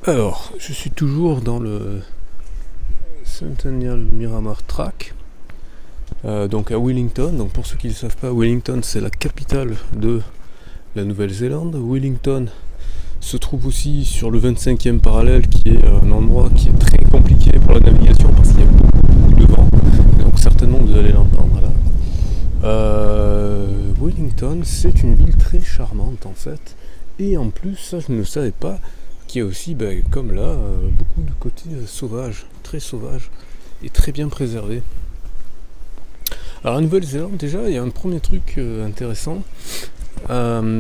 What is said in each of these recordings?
Alors, je suis toujours dans le Centennial Miramar Track, donc à Wellington. Donc pour ceux qui ne le savent pas, Wellington c'est la capitale de la Nouvelle-Zélande. Wellington se trouve aussi sur le 25e parallèle, qui est un endroit qui est très compliqué pour la navigation parce qu'il y a beaucoup de vent. Donc certainement vous allez l'entendre là. Wellington c'est une ville très charmante en fait. Et en plus, ça je ne le savais pas, qu'il y a aussi, comme là, beaucoup de côté sauvage, très sauvage et très bien préservé. Alors en Nouvelle-Zélande déjà, il y a un premier truc intéressant,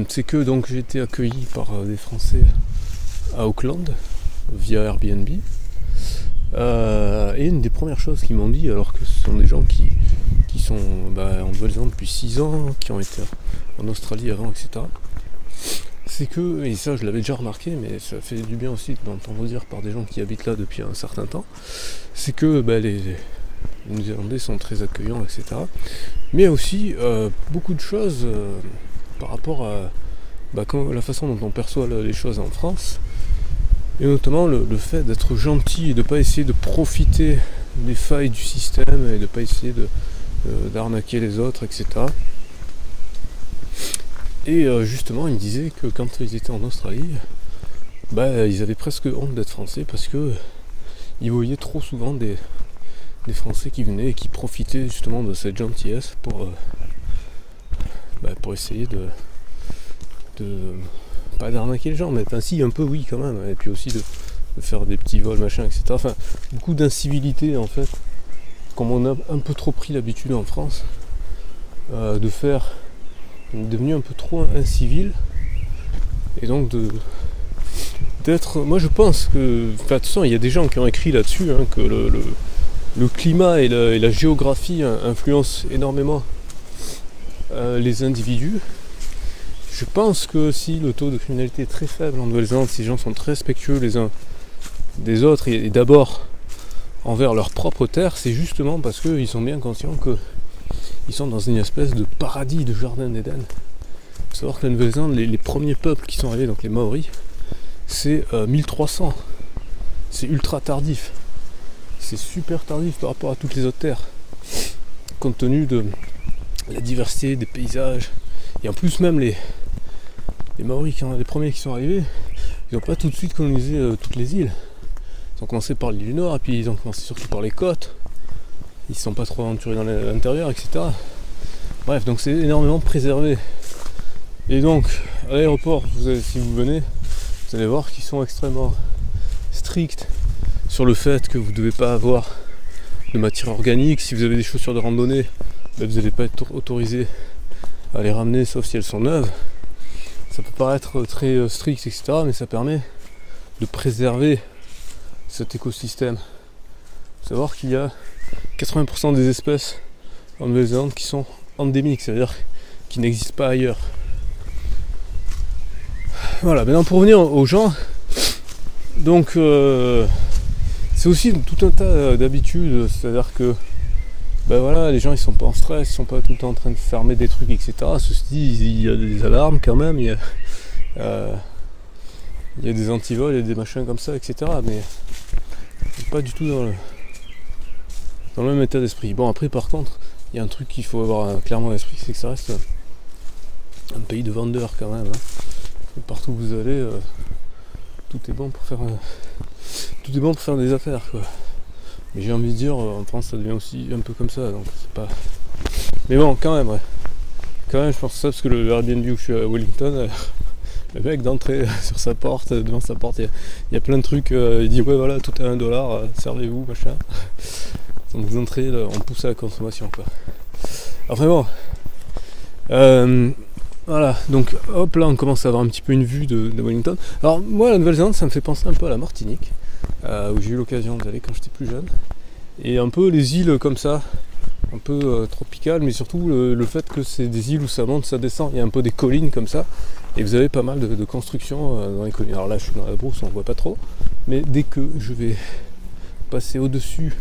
c'est que donc j'ai été accueilli par des Français à Auckland via Airbnb. Et une des premières choses qu'ils m'ont dit, alors que ce sont des gens qui sont en Nouvelle-Zélande depuis 6 ans, qui ont été en Australie avant, etc., c'est que, et ça je l'avais déjà remarqué, mais ça fait du bien aussi d'entendre dire par des gens qui habitent là depuis un certain temps, c'est que les Néo-Zélandais sont très accueillants, etc. Mais il y a aussi beaucoup de choses par rapport à la façon dont on perçoit les choses en France, et notamment le fait d'être gentil et de ne pas essayer de profiter des failles du système et de ne pas essayer d'arnaquer les autres, etc. Et justement, ils me disaient que quand ils étaient en Australie, ils avaient presque honte d'être français parce que ils voyaient trop souvent des Français qui venaient et qui profitaient justement de cette gentillesse pour essayer de pas d'arnaquer les gens, mais ainsi un peu oui quand même, et puis aussi de faire des petits vols, machin, etc. Enfin, beaucoup d'incivilité en fait, comme on a un peu trop pris l'habitude en France de faire. On est devenu un peu trop incivil, et donc d'être. Moi je pense que. Enfin, de toute façon, il y a des gens qui ont écrit là-dessus que le climat et la géographie influencent énormément les individus. Je pense que si le taux de criminalité est très faible en Nouvelle-Zélande, si les gens sont très respectueux les uns des autres, et d'abord envers leur propre terre, c'est justement parce qu'ils sont bien conscients que ils sont dans une espèce de paradis, de jardin d'Éden. Il faut savoir que la Nouvelle-Zélande, les premiers peuples qui sont arrivés, donc les Maoris, c'est 1300. C'est ultra tardif. C'est super tardif par rapport à toutes les autres terres. Compte tenu de la diversité des paysages. Et en plus même les Maoris, les premiers qui sont arrivés, ils n'ont pas tout de suite colonisé toutes les îles. Ils ont commencé par l'île du Nord, et puis ils ont commencé surtout par les côtes. Ils ne sont pas trop aventurés dans l'intérieur, etc. Bref, donc c'est énormément préservé. Et donc, à l'aéroport, si vous venez, vous allez voir qu'ils sont extrêmement stricts sur le fait que vous ne devez pas avoir de matière organique. Si vous avez des chaussures de randonnée, vous n'allez pas être autorisé à les ramener, sauf si elles sont neuves. Ça peut paraître très strict, etc., mais ça permet de préserver cet écosystème. Il faut savoir qu'il y a 80% des espèces en Nouvelle-Zélande qui sont endémiques, c'est-à-dire qui n'existent pas ailleurs. Voilà, maintenant pour revenir aux gens, donc c'est aussi tout un tas d'habitudes, c'est-à-dire que les gens ils sont pas en stress, ils sont pas tout le temps en train de fermer des trucs, etc. Ceci dit, il y a des alarmes quand même, il y a des antivols, il y a des machins comme ça, etc. Mais pas du tout dans le même état d'esprit. Bon, après par contre, il y a un truc qu'il faut avoir clairement à l'esprit, c'est que ça reste un pays de vendeurs quand même. Partout où vous allez, tout est bon pour faire des affaires, quoi. Mais j'ai envie de dire, en France ça devient aussi un peu comme ça, donc c'est pas. Mais bon, quand même, ouais. Quand même, je pense ça parce que le Airbnb où je suis à Wellington, le mec d'entrée sur sa porte, devant sa porte, il y a plein de trucs. Il dit ouais voilà, tout est à $1, servez-vous, machin. Donc vous entrez, on pousse à la consommation, quoi. Enfin bon. Voilà, donc hop là on commence à avoir un petit peu une vue de Wellington. Alors moi la Nouvelle-Zélande ça me fait penser un peu à la Martinique, où j'ai eu l'occasion d'aller quand j'étais plus jeune. Et un peu les îles comme ça, un peu tropicales, mais surtout le fait que c'est des îles où ça monte, ça descend, il y a un peu des collines comme ça, et vous avez pas mal de constructions dans les collines. Alors là je suis dans la brousse, on voit pas trop, mais dès que je vais passer au-dessus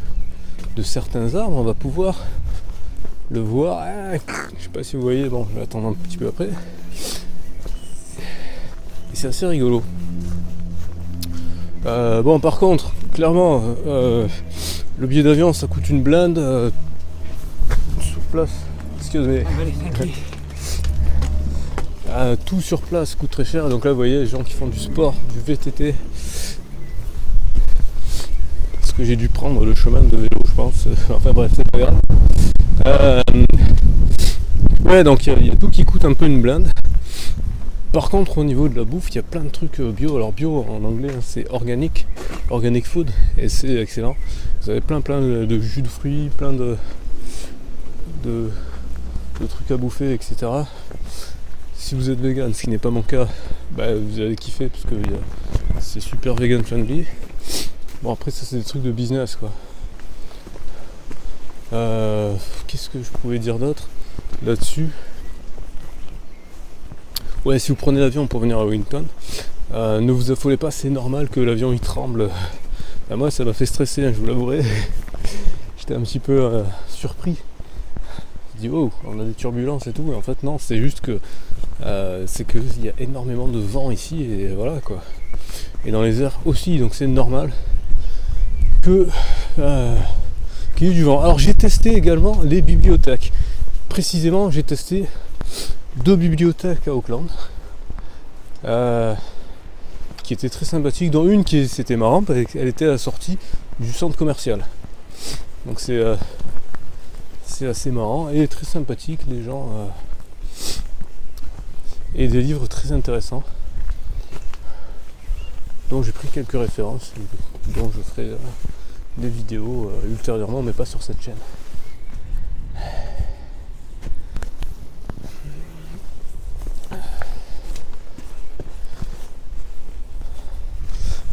de certains arbres, on va pouvoir le voir. Je sais pas si vous voyez, bon je vais attendre un petit peu après. Et c'est assez rigolo. Bon, par contre, clairement, le billet d'avion ça coûte une blinde sur place. Excusez-moi. Tout sur place coûte très cher. Donc là, vous voyez, les gens qui font du sport, du VTT. Parce que j'ai dû prendre le chemin de vélo, je pense. Enfin bref, c'est pas grave. Ouais, donc il y a tout qui coûte un peu une blinde. Par contre, au niveau de la bouffe, il y a plein de trucs bio. Alors bio en anglais, hein, c'est organic food, et c'est excellent. Vous avez plein de jus de fruits, plein de trucs à bouffer, etc. Si vous êtes vegan, ce qui n'est pas mon cas, vous allez kiffer parce que c'est super vegan friendly. Bon, après ça c'est des trucs de business quoi. Qu'est-ce que je pouvais dire d'autre là-dessus? Ouais, si vous prenez l'avion pour venir à Wellington, ne vous affolez pas, c'est normal que l'avion il tremble. Moi ça m'a fait stresser, hein, je vous l'avouerai. J'étais un petit peu surpris. Je dis oh, on a des turbulences et tout, mais en fait non, c'est juste que c'est qu'il y a énormément de vent ici et voilà quoi. Et dans les airs aussi, donc c'est normal qu'il y ait du vent. Alors j'ai testé également les bibliothèques. Précisément, j'ai testé 2 bibliothèques à Auckland qui étaient très sympathiques, dont une qui c'était marrant parce qu'elle était à la sortie du centre commercial. Donc c'est assez marrant et très sympathique, les gens et des livres très intéressants dont j'ai pris quelques références dont je ferai des vidéos ultérieurement, mais pas sur cette chaîne.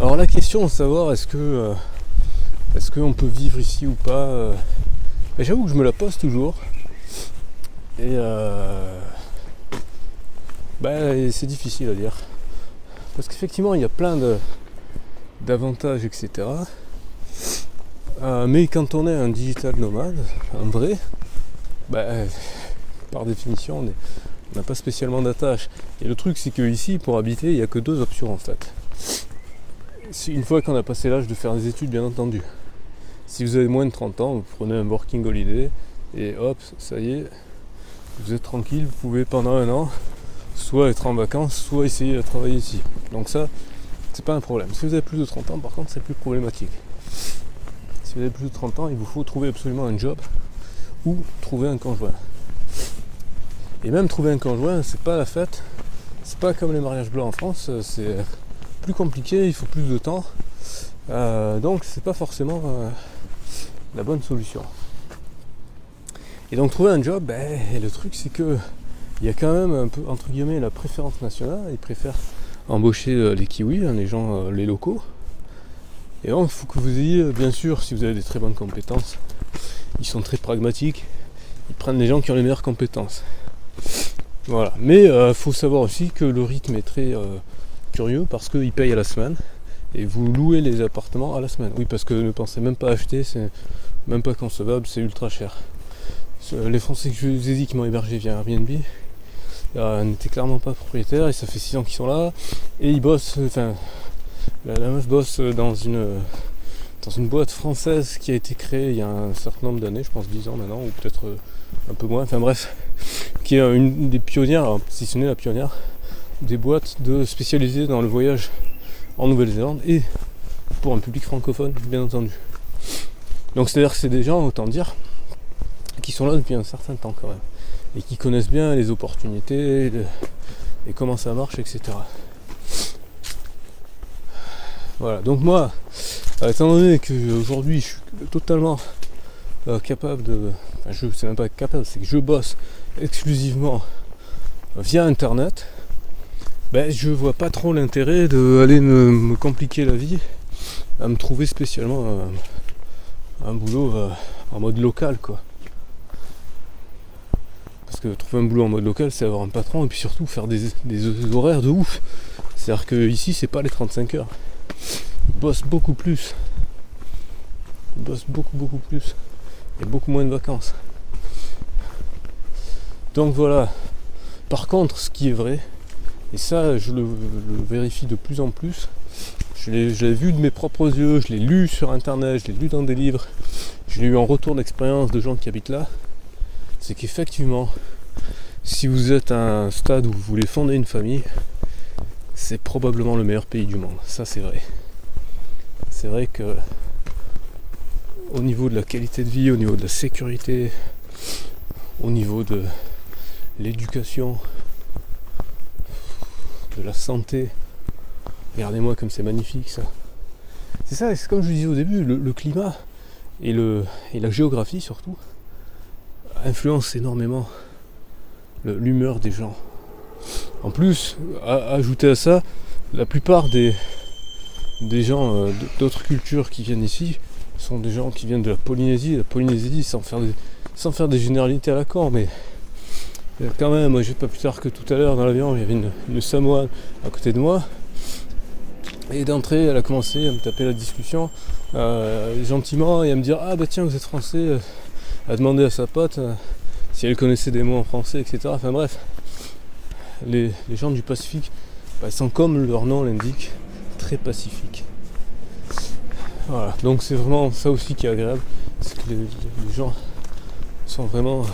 Alors la question de savoir est-ce qu'on peut vivre ici ou pas, j'avoue que je me la pose toujours et c'est difficile à dire parce qu'effectivement il y a plein d'avantages, etc. Mais quand on est un digital nomade, un vrai, par définition on n'a pas spécialement d'attache. Et le truc c'est que ici pour habiter il n'y a que 2 options en fait. Une fois qu'on a passé l'âge de faire des études, bien entendu. Si vous avez moins de 30 ans, vous prenez un working holiday et hop, ça y est, vous êtes tranquille, vous pouvez pendant un an soit être en vacances, soit essayer de travailler ici. Donc ça, c'est pas un problème. Si vous avez plus de 30 ans, par contre, c'est plus problématique. Si vous avez plus de 30 ans, il vous faut trouver absolument un job ou trouver un conjoint. Et même trouver un conjoint, c'est pas la fête. C'est pas comme les mariages blancs en France, c'est plus compliqué, il faut plus de temps. Donc c'est pas forcément la bonne solution. Et donc trouver un job, le truc c'est que il y a quand même un peu entre guillemets la préférence nationale. Ils préfèrent embaucher les kiwis, les gens, les locaux. Et donc il faut que vous ayez, bien sûr, si vous avez des très bonnes compétences, ils sont très pragmatiques, ils prennent les gens qui ont les meilleures compétences. Voilà. Mais faut savoir aussi que le rythme est très curieux parce qu'ils payent à la semaine et vous louez les appartements à la semaine. Oui, parce que ne pensez même pas acheter, c'est même pas concevable, c'est ultra cher. Les Français que je vous ai dit qui m'ont hébergé via Airbnb n'étaient clairement pas propriétaires et ça fait 6 ans qu'ils sont là et ils bossent, la meuf bosse dans une boîte française qui a été créée il y a un certain nombre d'années, je pense 10 ans maintenant ou peut-être un peu moins, enfin bref, qui est une des pionnières, si ce n'est la pionnière des boîtes spécialisées dans le voyage en Nouvelle-Zélande et pour un public francophone bien entendu. Donc c'est-à-dire que c'est des gens, autant dire, qui sont là depuis un certain temps quand même et qui connaissent bien les opportunités et comment ça marche, etc. Voilà, donc moi, étant donné qu'aujourd'hui je suis totalement capable de... Enfin, c'est même pas capable, c'est que je bosse exclusivement via internet, je vois pas trop l'intérêt d'aller me compliquer la vie à me trouver spécialement un boulot en mode local quoi. Parce que trouver un boulot en mode local c'est avoir un patron et puis surtout faire des horaires de ouf. C'est-à-dire que ici c'est pas les 35 heures. Ils bossent beaucoup plus. Ils bossent beaucoup plus. Il y a beaucoup moins de vacances. Donc voilà. Par contre, ce qui est vrai, et ça je le vérifie de plus en plus, je je l'ai vu de mes propres yeux, je l'ai lu sur internet, je l'ai lu dans des livres, je l'ai eu en retour d'expérience de gens qui habitent là, c'est qu'effectivement, si vous êtes à un stade où vous voulez fonder une famille, c'est probablement le meilleur pays du monde, ça c'est vrai. C'est vrai que au niveau de la qualité de vie, au niveau de la sécurité, au niveau de l'éducation, de la santé, regardez-moi comme c'est magnifique ça. C'est ça, c'est comme je vous disais au début, le climat et la géographie surtout influencent énormément l'humeur des gens. En plus, ajouter à ça, la plupart des gens d'autres cultures qui viennent ici sont des gens qui viennent de la Polynésie. La Polynésie, sans faire des généralités à la con, mais quand même, moi j'ai pas plus tard que tout à l'heure dans l'avion, il y avait une Samoane à côté de moi. Et d'entrée, elle a commencé à me taper la discussion gentiment et à me dire ah bah tiens vous êtes français, à demander à sa pote si elle connaissait des mots en français, etc. Enfin bref, les gens du Pacifique sont comme leur nom l'indique, très pacifiques. Voilà, donc c'est vraiment ça aussi qui est agréable, c'est que les gens sont vraiment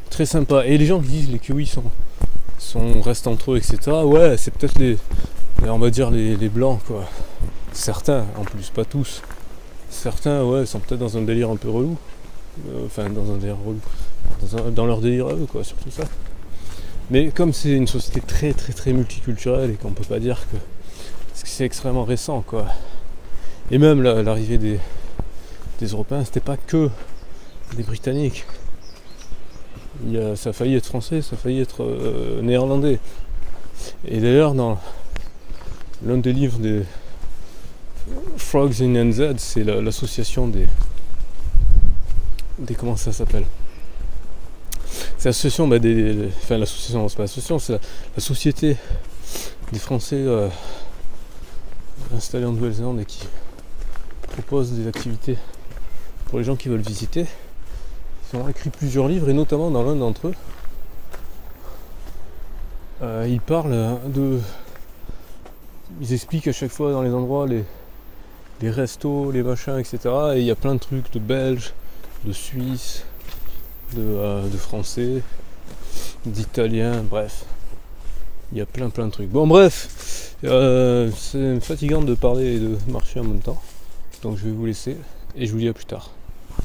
très sympas. Et les gens qui disent les Kiwis restent entre eux, etc. Ouais, c'est peut-être on va dire les blancs quoi. Certains en plus, pas tous. Certains ouais sont peut-être dans un délire un peu relou. Dans un délire relou. Dans leur délire à eux quoi, surtout ça. Mais comme c'est une société très très très multiculturelle et qu'on peut pas dire que c'est extrêmement récent quoi. Et même l'arrivée des Européens, c'était pas que des Britanniques. Ça a failli être français, ça a failli être néerlandais. Et d'ailleurs dans l'un des livres des Frogs in NZ, c'est l'association des comment ça s'appelle, c'est l'association l'association, c'est pas l'association, c'est la société des Français installés en Nouvelle-Zélande et qui propose des activités pour les gens qui veulent visiter. Ils ont écrit plusieurs livres et notamment dans l'un d'entre eux ils parlent ils expliquent à chaque fois dans les endroits les restos, les machins, etc. Et il y a plein de trucs de Belges, de Suisses, de Français, d'Italiens, bref. Il y a plein de trucs. Bon bref, c'est fatigant de parler et de marcher en même temps. Donc je vais vous laisser et je vous dis à plus tard.